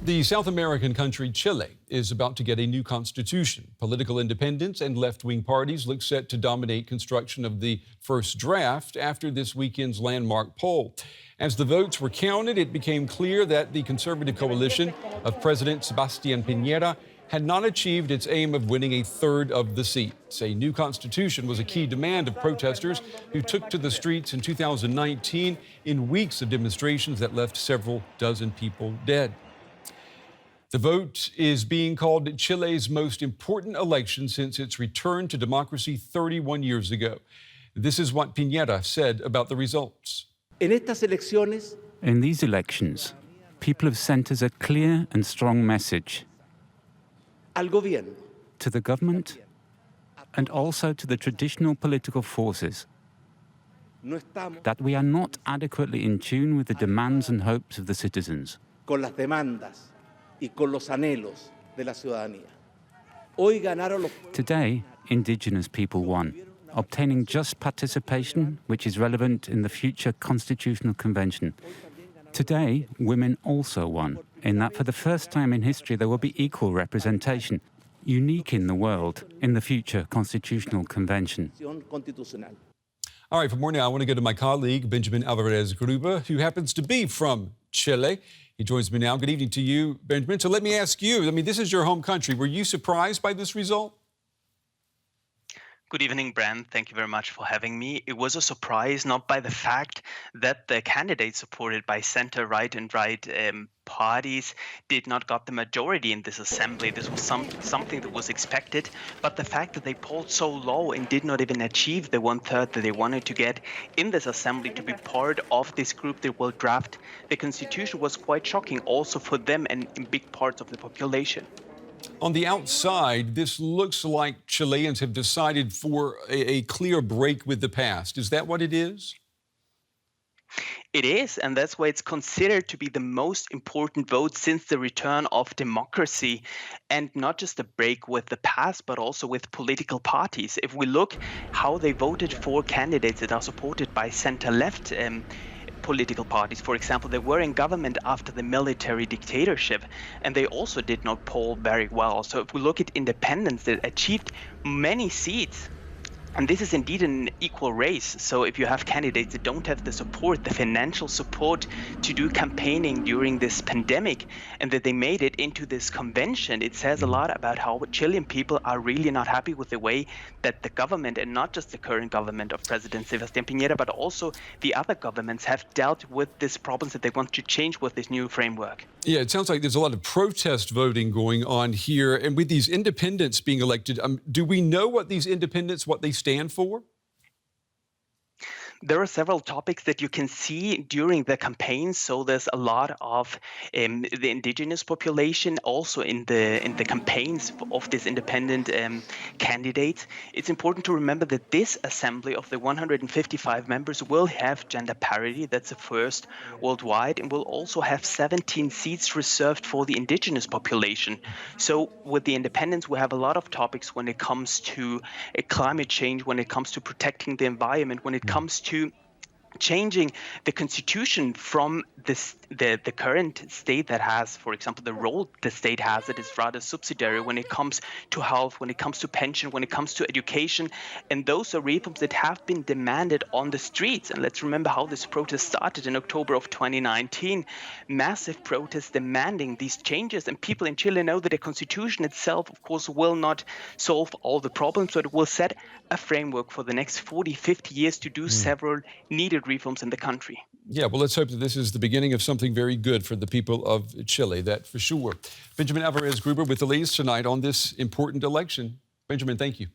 The South American country Chile is about to get a new constitution. Political independents and left-wing parties look set to dominate construction of the first draft after this weekend's landmark poll. As the votes were counted, it became clear that the conservative coalition of President Sebastian Pinera had not achieved its aim of winning a third of the seats. A new constitution was a key demand of protesters who took to the streets in 2019 in weeks of demonstrations that left several dozen people dead. The vote is being called Chile's most important election since its return to democracy 31 years ago. This is what Piñera said about the results. In these elections, people have sent us a clear and strong message to the government and also to the traditional political forces that we are not adequately in tune with the demands and hopes of the citizens. Today, indigenous people won, obtaining just participation, which is relevant in the future constitutional convention. Today, women also won, in that for the first time in history there will be equal representation, unique in the world, in the future constitutional convention. All right, for more now, I want to go to my colleague, Benjamin Alvarez-Gruber, who happens to be from Chile. He joins me now. Good evening to you, Benjamin. So let me ask you, this is your home country. Were you surprised by this result? Good evening, Brand. Thank you very much for having me. It was a surprise, not by the fact that the candidates supported by center-right and right parties did not got the majority in this assembly. This was something that was expected, but the fact that they polled so low and did not even achieve the 1/3 that they wanted to get in this assembly to be part of this group that will draft the constitution was quite shocking also for them and in big parts of the population. On the outside, this looks like Chileans have decided for a clear break with the past. Is that what it is? It is, and that's why it's considered to be the most important vote since the return of democracy, and not just a break with the past, but also with political parties. If we look how they voted for candidates that are supported by center-left political parties, for example, they were in government after the military dictatorship, and they also did not poll very well. So if we look at independents that achieved many seats, and this is indeed an equal race. So if you have candidates that don't have the support, the financial support to do campaigning during this pandemic, and that they made it into this convention, it says a lot about how Chilean people are really not happy with the way that the government, and not just the current government of President Sebastian Pinera, but also the other governments have dealt with these problems that they want to change with this new framework. Yeah, it sounds like there's a lot of protest voting going on here. And with these independents being elected, do we know what these independents, what they stand for? There are several topics that you can see during the campaigns. So there's a lot of the indigenous population also in the campaigns of this independent candidates. It's important to remember that this assembly of the 155 members will have gender parity. That's the first worldwide, and will also have 17 seats reserved for the indigenous population. So with the independents, we have a lot of topics when it comes to climate change, when it comes to protecting the environment, when it comes to changing the constitution from the current state that has, for example, the role the state has that is rather subsidiary when it comes to health, when it comes to pension, when it comes to education. And those are reforms that have been demanded on the streets. And let's remember how this protest started in October of 2019. Massive protests demanding these changes. And people in Chile know that the constitution itself, of course, will not solve all the problems, but it will set a framework for the next 40, 50 years to do several needed reforms in the country. Yeah, well, let's hope that this is the beginning of something very good for the people of Chile, that for sure. Benjamin Alvarez-Gruber with the latest tonight on this important election. Benjamin, thank you.